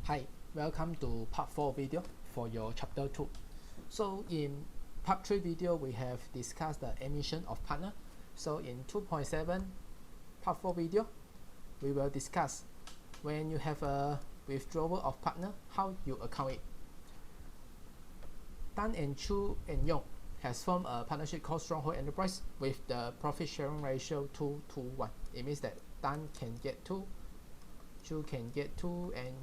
Hi, welcome to part 4 video for your chapter 2. So in part 3 video we have discussed the emission of partner. So in 2.7 part 4 video we will discuss when you have a withdrawal of partner, how you account it. Tan and Chu and Yong has formed a partnership called Stronghold Enterprise with the profit sharing ratio 2 to 1. It means that Tan can get 2, Chu can get 2 and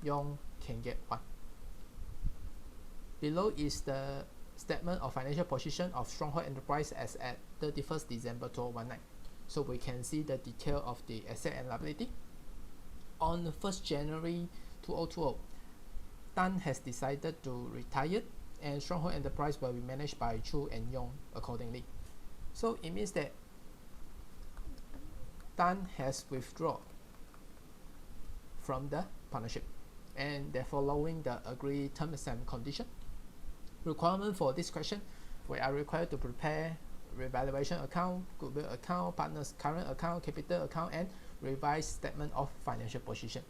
Yong can get 1. Below is the statement of financial position of Stronghold Enterprise as at 31st December 2019. So we can see the detail of the asset and liability. On 1st January 2020, Tan has decided to retire and Stronghold Enterprise will be managed by Chu and Yong accordingly. So it means that Tan has withdrawn from the partnership and they're following the agreed terms and conditions. Requirement for this question: we are required to prepare revaluation account, goodwill account, partners current account, capital account, and revised statement of financial position.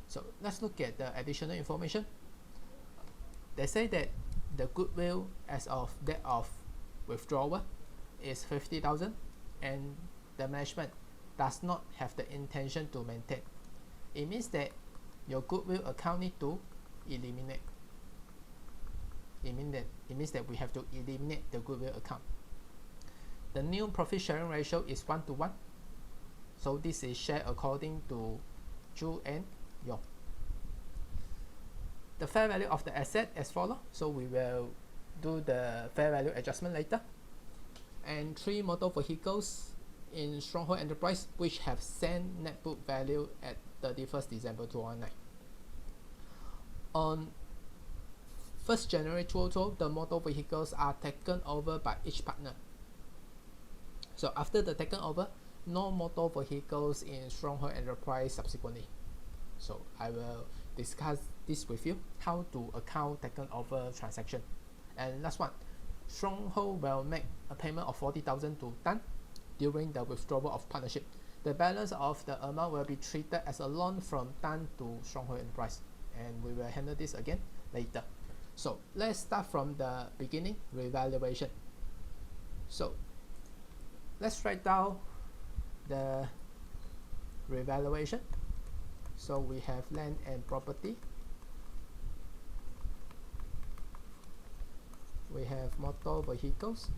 So let's look at the additional information. They say that the goodwill as of date of withdrawal is 50,000 and the management does not have the intention to maintain. It means that your goodwill account need to eliminate. It means that we have to eliminate the goodwill account. The new profit sharing ratio is 1 to 1. So this is shared according to Chu and Yong. The fair value of the asset as follows. So we will do the fair value adjustment later. And 3 motor vehicles in Stronghold Enterprise which have same net book value at 31st December 2019. On 1st January 2012, the motor vehicles are taken over by each partner. So after the taken over, no motor vehicles in Stronghold Enterprise subsequently. So I will discuss this with you, how to account taken over transaction. And last one, Stronghold will make a payment of 40,000 to Tan during the withdrawal of partnership. The balance of the amount will be treated as a loan from Tan to Stronghold Enterprise, and we will handle this again later. So let's start from the beginning, revaluation. So let's write down the revaluation. So we have land and property, we have motor vehicles,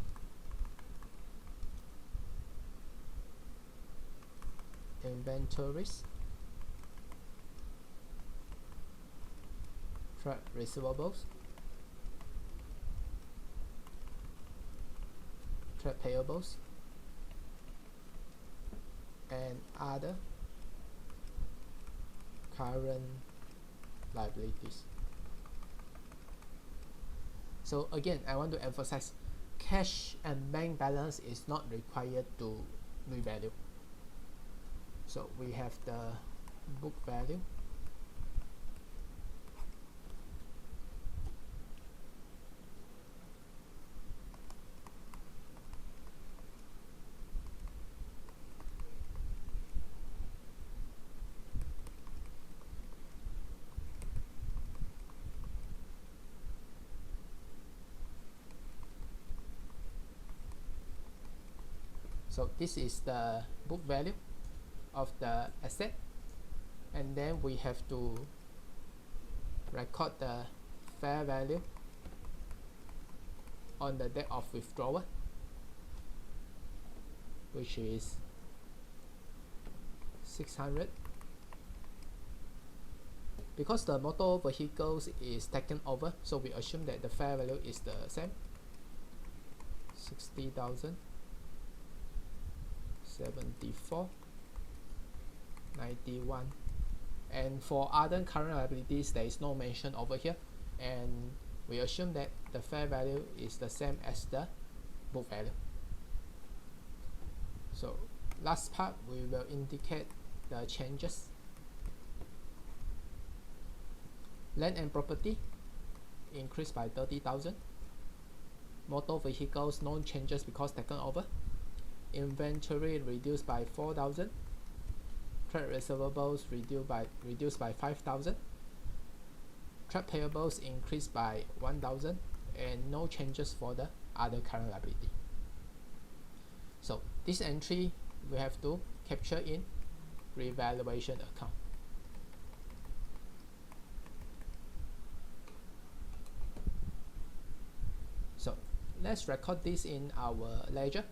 inventories, trade receivables, trade payables, and other current liabilities. So again, I want to emphasize, cash and bank balance is not required to revalue. So we have the book value, so this is the book value of the asset, and then we have to record the fair value on the date of withdrawal, which is 600. Because the motor vehicles is taken over, so we assume that the fair value is the same, 60,000, 74, 91. And for other current liabilities, there is no mention over here, and we assume that the fair value is the same as the book value. So last part, we will indicate the changes. Land and property increased by 30,000. Motor vehicles no changes because taken over. Inventory reduced by 4,000. Trade receivables reduced by 5,000. Trade payables increased by 1,000, and no changes for the other current liability. So this entry we have to capture in revaluation account. So let's record this in our ledger.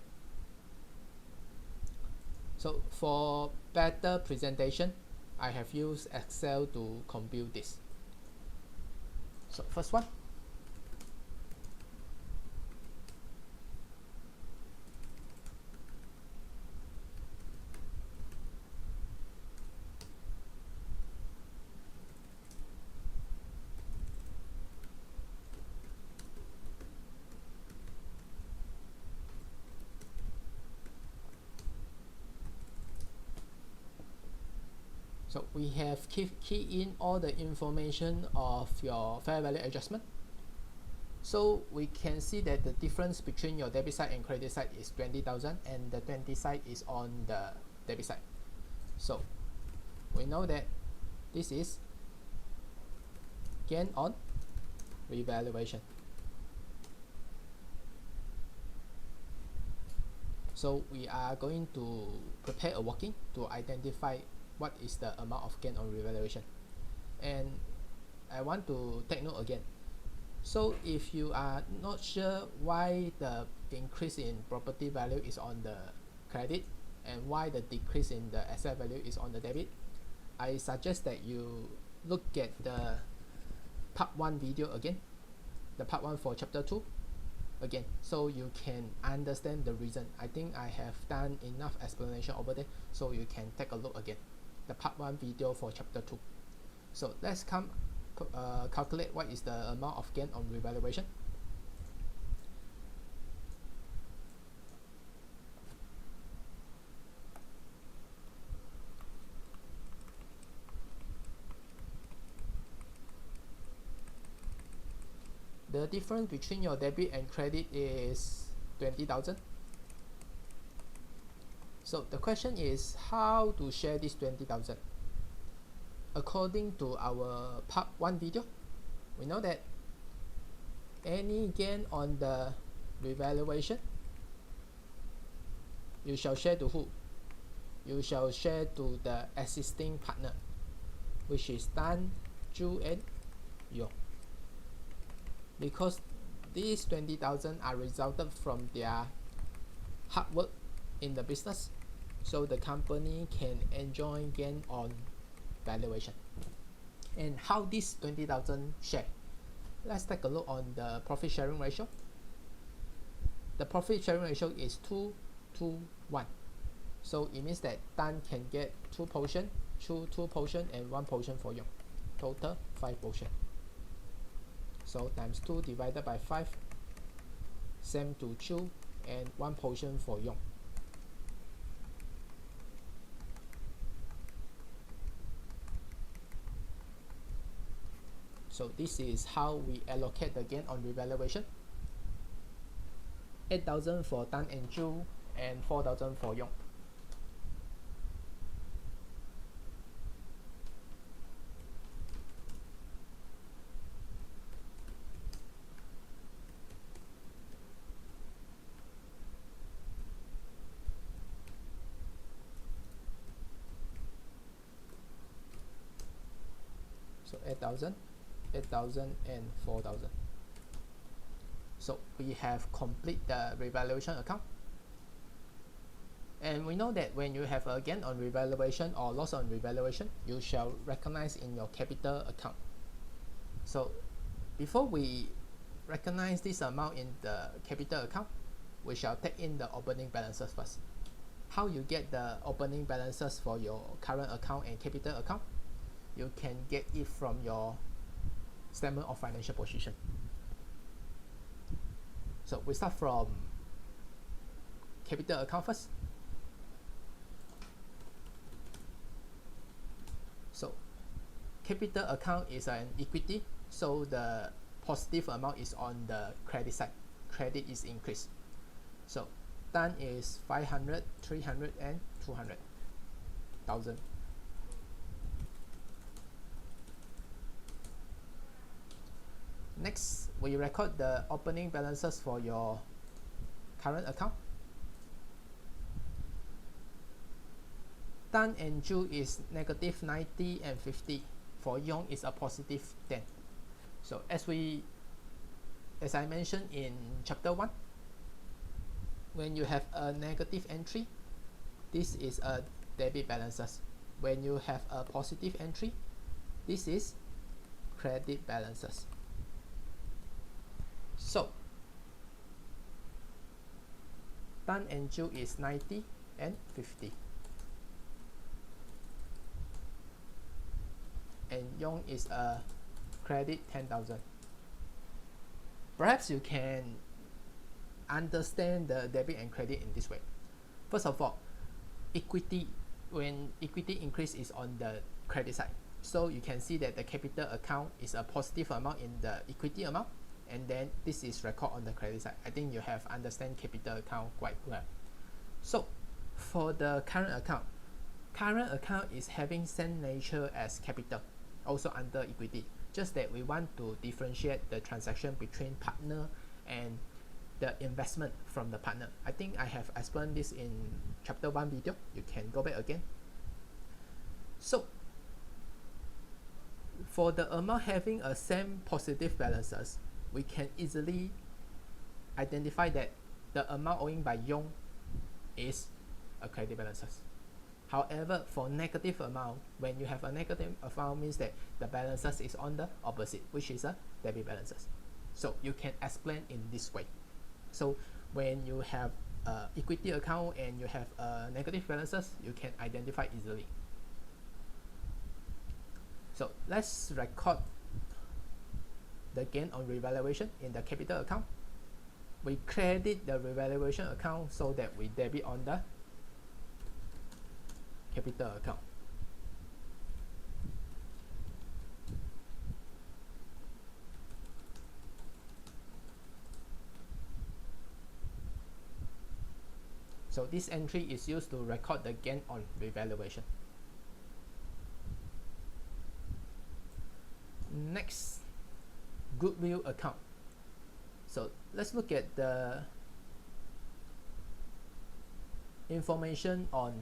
So for better presentation, I have used Excel to compute this. So first one, so we have key in all the information of your fair value adjustment. So we can see that the difference between your debit side and credit side is 20,000, and the 20 side is on the debit side. So we know that this is gain on revaluation. So we are going to prepare a working to identify what is the amount of gain on revaluation. And I want to take note again. So if you are not sure why the increase in property value is on the credit and why the decrease in the asset value is on the debit, I suggest that you look at the part 1 video again, the part 1 for chapter 2 again, so you can understand the reason. I think I have done enough explanation over there, so you can take a look again, the part 1 video for chapter 2. So let's calculate what is the amount of gain on revaluation. The difference between your debit and credit is 20,000. So the question is how to share this 20,000. According to our part 1 video, we know that any gain on the revaluation, you shall share to who? You shall share to the existing partner, which is Tan, Zhu, and Yong. Because these 20,000 are resulted from their hard work in the business, so the company can enjoy gain on valuation. And how this 20,000 share? Let's take a look on the profit sharing ratio. The profit sharing ratio is 2:1. So it means that Tan can get 2 portion, Chu 2 portion, and 1 portion for Yong. Total 5 portion. So times 2 divided by 5, same to Chu, and 1 portion for Yong. So this is how we allocate the gain on revaluation. 8,000 for Tan and Chu, and 4,000 for Yong. So 8,000, 8,000, and 4,000. So we have complete the revaluation account. And we know that when you have a gain on revaluation or loss on revaluation, you shall recognize in your capital account. So before we recognize this amount in the capital account, we shall take in the opening balances first. How you get the opening balances for your current account and capital account? You can get it from your statement of financial position. So we start from capital account first. So capital account is an equity, so the positive amount is on the credit side. Credit is increased. So Tan is 500, 300, and 200,000. Next, we record the opening balances for your current account. Dan and Ju is negative 90 and 50. For Yong is a positive 10. So as I mentioned in chapter 1, when you have a negative entry, this is a debit balances. When you have a positive entry, this is credit balances. So Dan and Ju is 90 and 50. And Yong is a credit 10,000. Perhaps you can understand the debit and credit in this way. First of all, equity, when equity increase is on the credit side, so you can see that the capital account is a positive amount in the equity amount, and then this is record on the credit side. I think you have understand capital account quite well. So for the current account is having same nature as capital, also under equity, just that we want to differentiate the transaction between partner and the investment from the partner. I think I have explained this in chapter 1 video. You can go back again. So for the amount having a same positive balances, we can easily identify that the amount owing by Yong is a credit balances. However, for negative amount, when you have a negative amount, means that the balances is on the opposite, which is a debit balances. So you can explain in this way. So when you have equity account and you have negative balances, you can identify easily. So let's record the gain on revaluation in the capital account. We credit the revaluation account so that we debit on the capital account. So this entry is used to record the gain on revaluation. Next, goodwill account. So let's look at the information on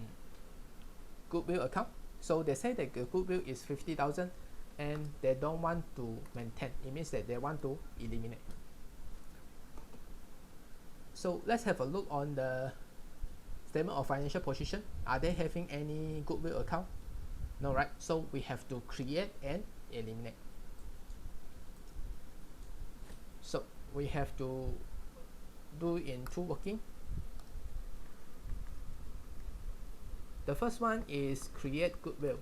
goodwill account. So they say that the goodwill is 50,000 and they don't want to maintain. It means that they want to eliminate. So let's have a look on the statement of financial position. Are they having any goodwill account? No, right? So we have to create and eliminate. So we have to do in two working. The first one is create goodwill.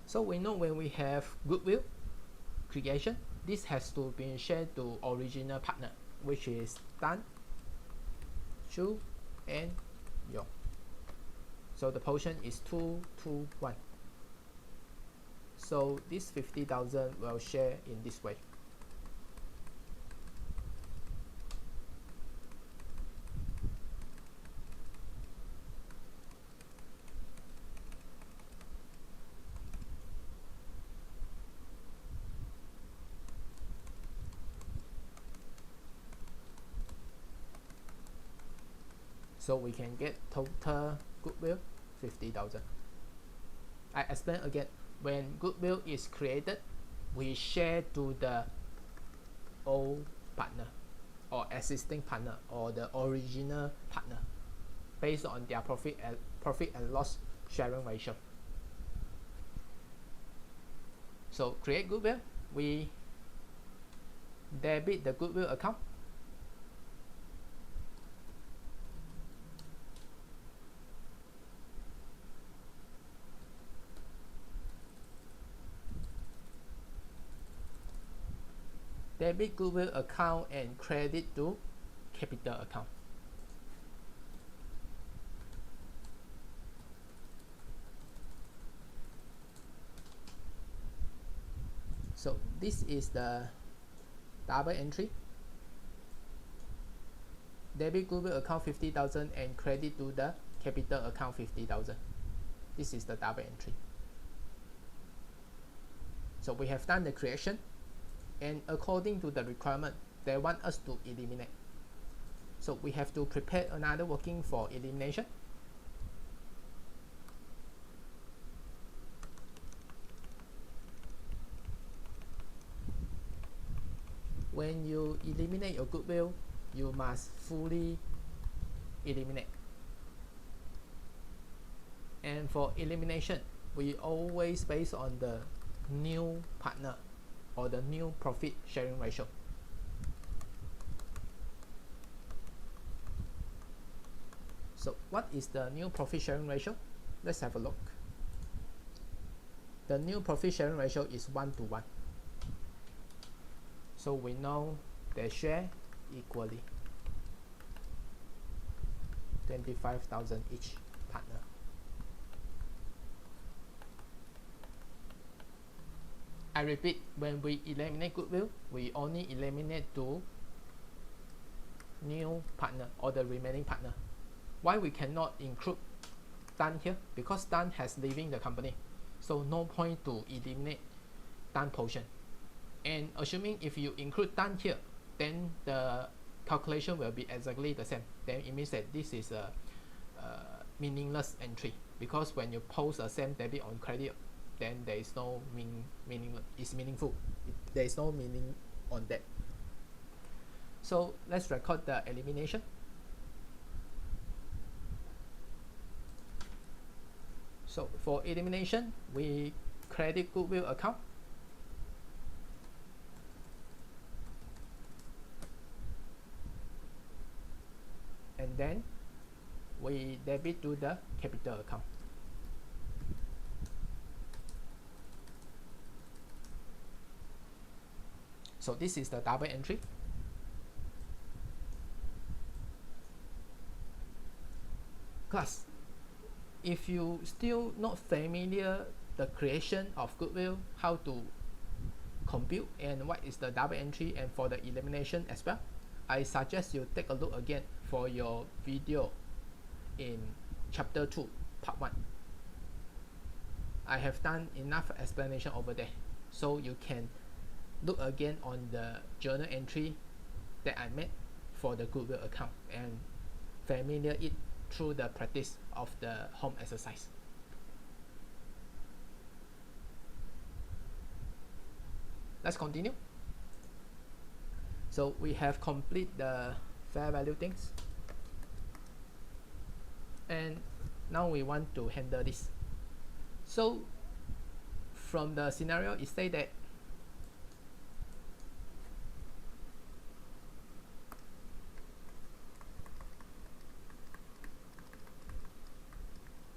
So we know when we have goodwill creation, this has to be shared to original partner, which is Dan, Chu, and Yong. So the portion is 2 to 1. So this 50,000 will share in this way. So we can get total goodwill 50,000. I explain again. When goodwill is created, we share to the old partner or existing partner or the original partner based on their profit and loss sharing ratio. So create goodwill, we debit the goodwill account. Debit goodwill account and credit to capital account. So this is the double entry. Debit goodwill account 50,000 and credit to the capital account 50,000. This is the double entry. So we have done the creation, and according to the requirement, they want us to eliminate. So we have to prepare another working for elimination. When you eliminate your goodwill, you must fully eliminate. And for elimination, we always base on the new partner or the new profit sharing ratio. So what is the new profit sharing ratio? Let's have a look. The new profit sharing ratio is 1:1. So we know they share equally 25,000 each partner. I repeat, when we eliminate goodwill, we only eliminate to new partner or the remaining partner. Why we cannot include Dan here? Because Dan has leaving the company, so no point to eliminate Dan portion. And assuming if you include Dan here, then the calculation will be exactly the same. Then it means that this is a meaningless entry, because when you post a same debit on credit, then there is no meaningful. There is no meaning on that. So let's record the elimination. So for elimination, we credit goodwill account. And then we debit to the capital account. So this is the double entry. Class, if you still not familiar the creation of goodwill, how to compute and what is the double entry and for the elimination as well, I suggest you take a look again for your video in chapter 2 part 1. I have done enough explanation over there, so you can look again on the journal entry that I made for the goodwill account and familiar it through the practice of the home exercise. Let's continue. So we have complete the fair value things, and now we want to handle this. So from the scenario, it says that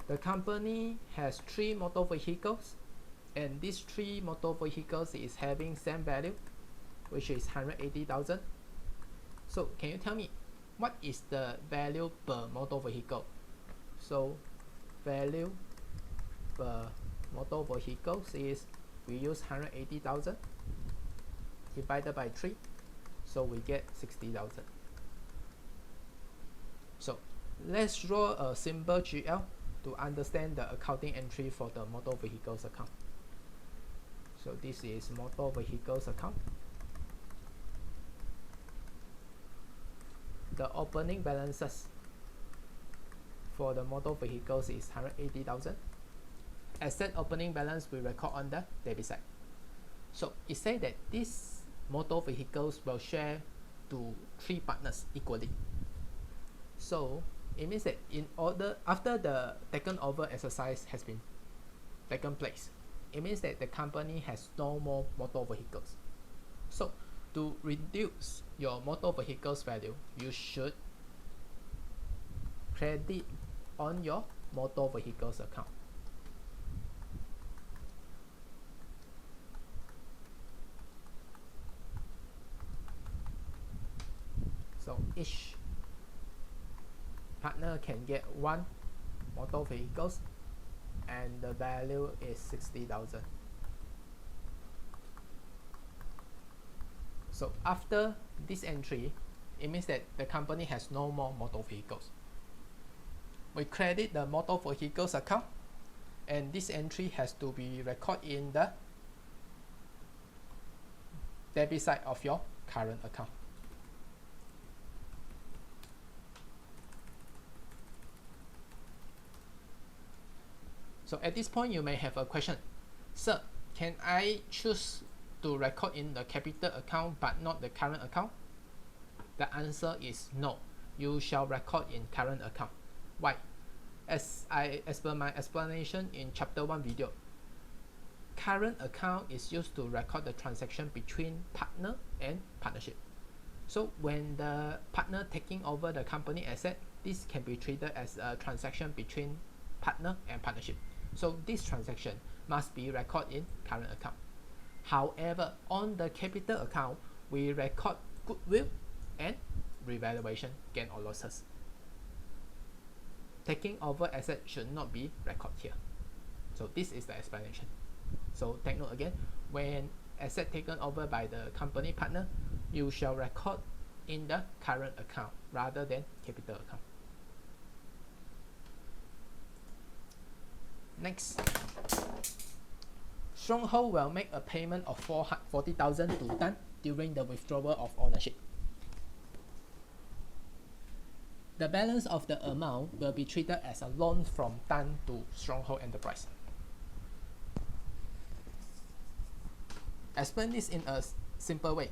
the company has 3 motor vehicles, and these 3 motor vehicles is having same value, which is 180,000. So can you tell me what is the value per motor vehicle? So value per motor vehicles is, we use 180,000 divided by 3, so we get 60,000. So let's draw a simple GL to understand the accounting entry for the motor vehicles account. So this is motor vehicles account. The opening balances for the motor vehicles is 180,000. Asset opening balance we record on the debit side. So it says that these motor vehicles will share to 3 partners equally. So it means that in order, after the taken over exercise has been taken place, it means that the company has no more motor vehicles. So to reduce your motor vehicles value, you should credit on your motor vehicles account. So each partner can get 1 motor vehicles, and the value is 60,000. So after this entry, it means that the company has no more motor vehicles. we credit the motor vehicles account, and this entry has to be recorded in the debit side of your current account. So at this point you may have a question, sir, can I choose to record in the capital account but not the current account? The answer is no, you shall record in current account. Why? As per my explanation in chapter 1 video, current account is used to record the transaction between partner and partnership. So when the partner taking over the company asset, this can be treated as a transaction between partner and partnership. So this transaction must be recorded in current account. However, on the capital account, we record goodwill and revaluation gain or losses. Taking over asset should not be recorded here. So this is the explanation. So take note again, when asset taken over by the company partner, you shall record in the current account rather than capital account. Next, Stronghold will make a payment of 40,000 to Dan during the withdrawal of ownership. The balance of the amount will be treated as a loan from Dan to Stronghold Enterprise. Explain this in a simple way.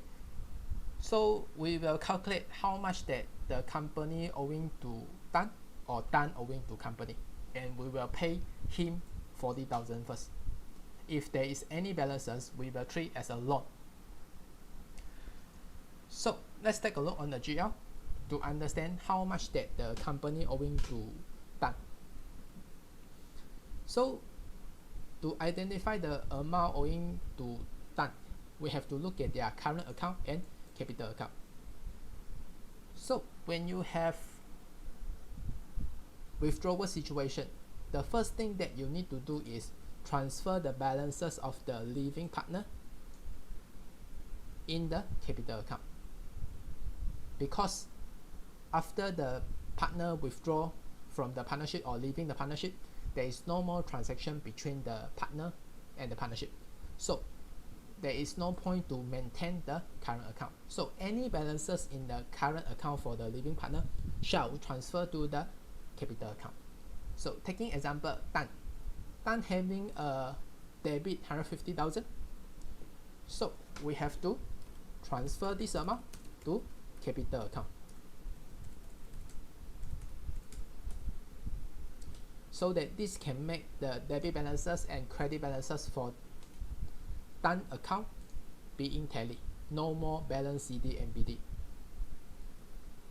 So we will calculate how much that the company owing to Dan or Dan owing to company, and we will pay him 40,000 first. If there is any balances, we will treat as a loan. So let's take a look on the GL to understand how much that the company owing to Dan. So to identify the amount owing to Dan, we have to look at their current account and capital account. So when you have withdrawal situation, the first thing that you need to do is transfer the balances of the leaving partner in the capital account, because after the partner withdraw from the partnership or leaving the partnership, there is no more transaction between the partner and the partnership. So there is no point to maintain the current account. So any balances in the current account for the leaving partner shall transfer to the capital account. So taking example, Dan having a debit 150,000. So we have to transfer this amount to capital account. So that this can make the debit balances and credit balances for Dan account being tallied. No more balance CD and BD.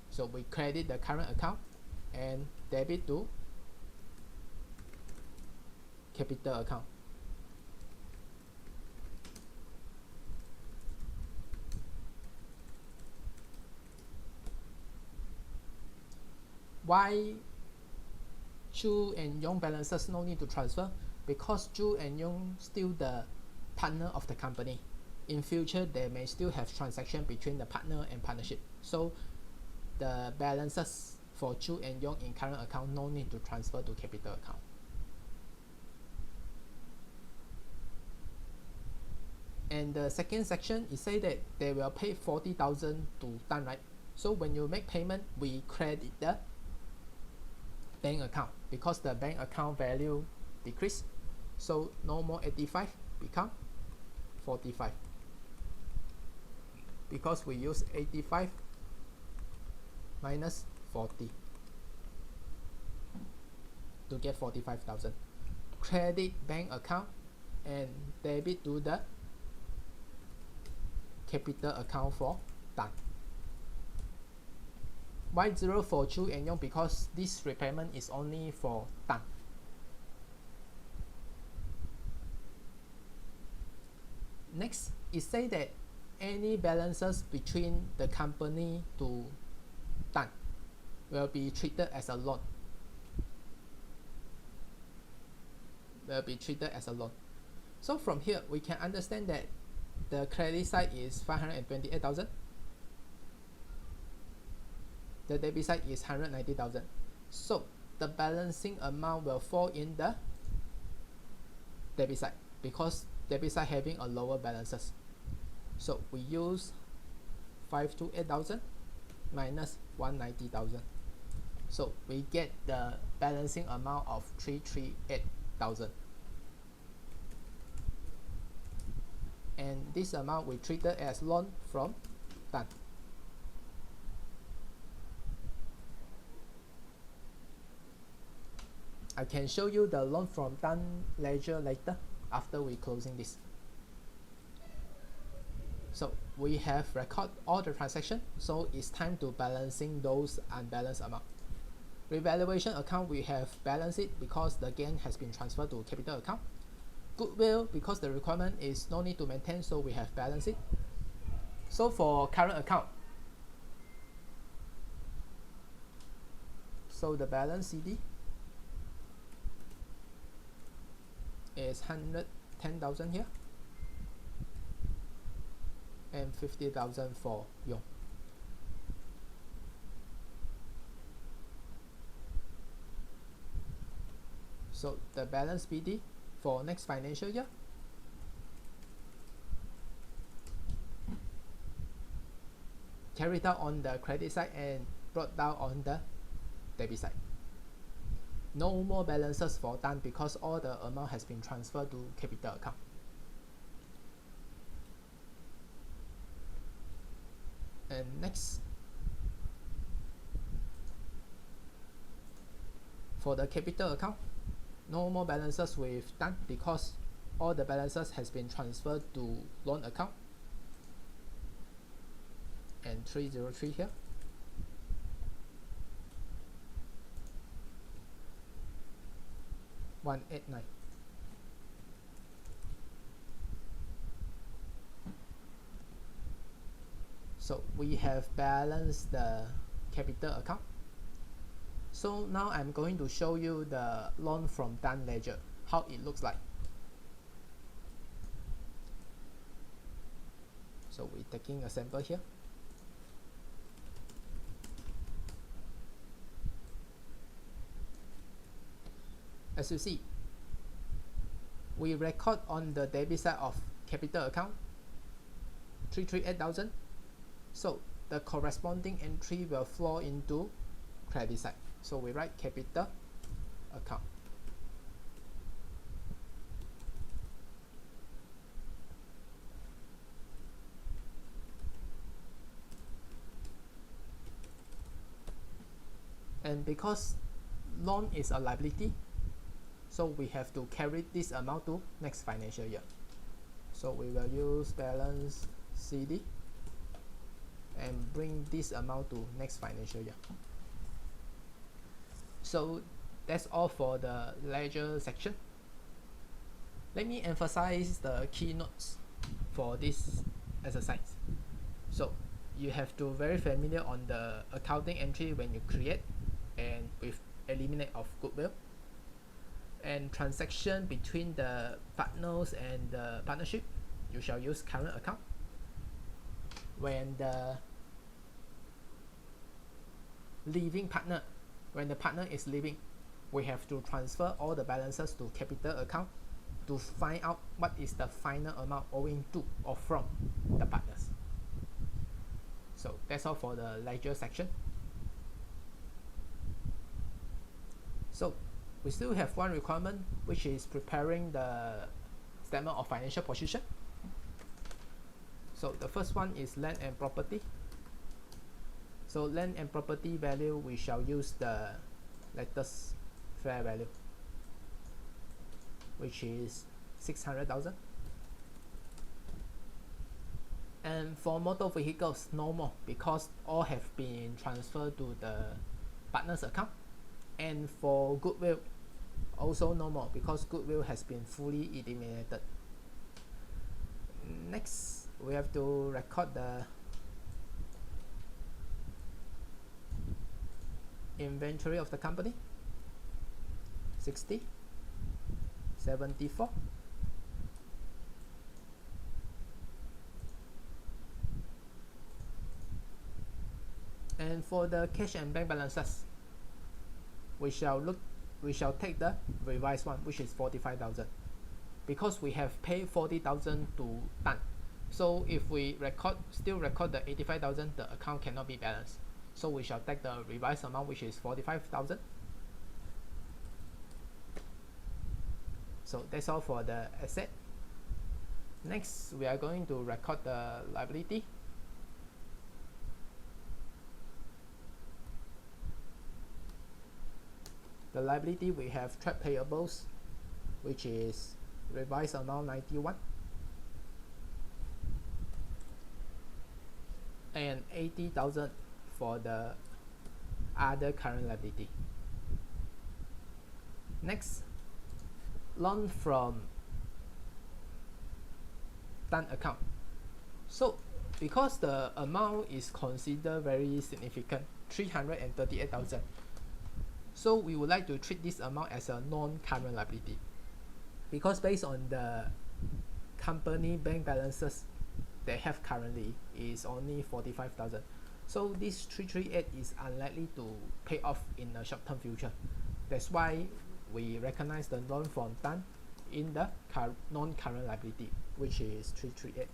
So we credit the current account and debit to capital account. Why Chu and Yong balances no need to transfer? Because Chu and Yong still the partner of the company. In future, they may still have transaction between the partner and partnership. So the balances for Chu and Yong in current account no need to transfer to capital account. And the second section is say that they will pay 40,000 to Dan, right? So when you make payment, we credit the bank account because the bank account value decrease. So no more 85, become 45. Because we use 85 minus 40 to get 45,000. Credit bank account and debit to the capital account for Dan. Why 0 for Chu and Yong? Because this repayment is only for Dan. Next, it say that any balances between the company to Dan will be treated as a loan. So from here, we can understand that the credit side is 528,000. The debit side is 190,000. So the balancing amount will fall in the debit side because debit side having a lower balances. So we use 528,000 minus 190,000. So we get the balancing amount of 338,000. And this amount we treated as loan from Tan. I can show you the loan from Tan ledger later after we closing this. So we have record all the transaction, so it's time to balancing those unbalanced amount. Revaluation account, we have balanced it because the gain has been transferred to capital account. Goodwill, because the requirement is no need to maintain, so we have balanced it. So for current account, so the balance CD is 110,000 here and 50,000 for Yong. So the balance BD for next financial year carried out on the credit side and brought down on the debit side. No more balances for Tan because all the amount has been transferred to capital account. And next, for the capital account, no more balances with Tan because all the balances has been transferred to loan account. And 303 here. $189. So we have balanced the capital account. So now I'm going to show you the loan from Tan ledger, how it looks like. So we're taking a sample here. As you see, we record on the debit side of capital account 338,000. So the corresponding entry will flow into credit side. So we write capital account. And because loan is a liability, so we have to carry this amount to next financial year. So we will use balance CD and bring this amount to next financial year. So that's all for the ledger section. Let me emphasize the keynotes for this exercise. So you have to very familiar on the accounting entry when you create and with eliminate of goodwill, and transaction between the partners and the partnership, you shall use current account. When the leaving partner, when the partner is leaving, we have to transfer all the balances to capital account to find out what is the final amount owing to or from the partners. So that's all for the ledger section. So we still have one requirement, which is preparing the statement of financial position. So the first one is land and property. So land and property value, we shall use the latest fair value, which is 600,000. And for motor vehicles, no more because all have been transferred to the partner's account. And for goodwill, also no more because goodwill has been fully eliminated. Next, we have to record the inventory of the company. 60, 74, and for the cash and bank balances, we shall take the revised one, which is 45,000, because we have paid 40,000 to Tan. So if we still record the 85,000, the account cannot be balanced. So we shall take the revised amount, which is 45,000. So that's all for the asset. Next, we are going to record the liability. The liability, we have trade payables, which is revised amount 91, and 80,000 for the other current liability. Next, loan from Tan account. So because the amount is considered very significant, 338,000, so we would like to treat this amount as a non-current liability, because based on the company bank balances they have currently is only 45,000. So this 338 is unlikely to pay off in the short-term future. That's why we recognize the loan from Tan in the non-current liability, which is 338.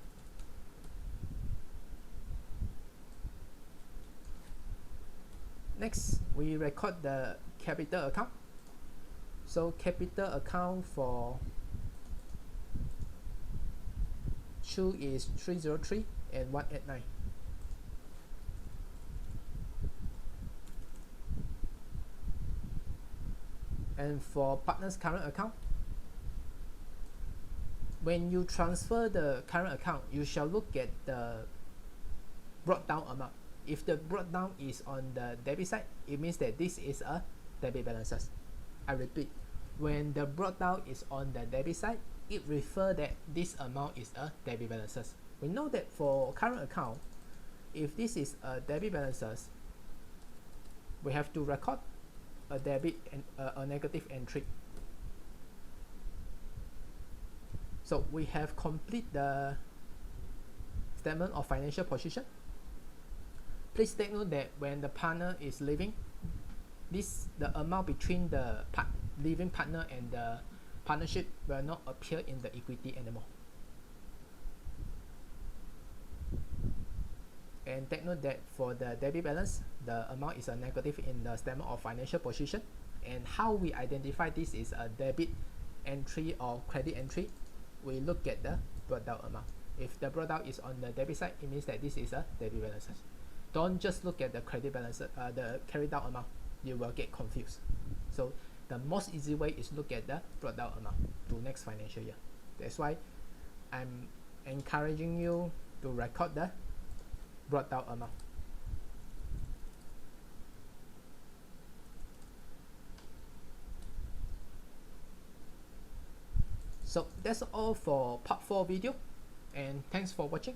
Next, we record the capital account. So capital account for Chu is 303 and 189. And for partner's current account, when you transfer the current account, you shall look at the brought down amount. If the brought down is on the debit side, it means that this is a debit balances. I repeat, when the brought down is on the debit side, it refers that this amount is a debit balances. We know that for current account, if this is a debit balances, we have to record a debit and a negative entry. So we have complete the statement of financial position. Please take note that when the partner is leaving, the amount between the leaving partner and the partnership will not appear in the equity anymore. And take note that for the debit balance, the amount is a negative in the statement of financial position. And how we identify this is a debit entry or credit entry, we look at the brought down amount. If the brought down is on the debit side, it means that this is a debit balance. Don't just look at the credit balance, the carried down amount. You will get confused. So the most easy way is look at the brought down amount to next financial year. That's why I'm encouraging you to record the brought down amount. So that's all for part 4 video, and thanks for watching.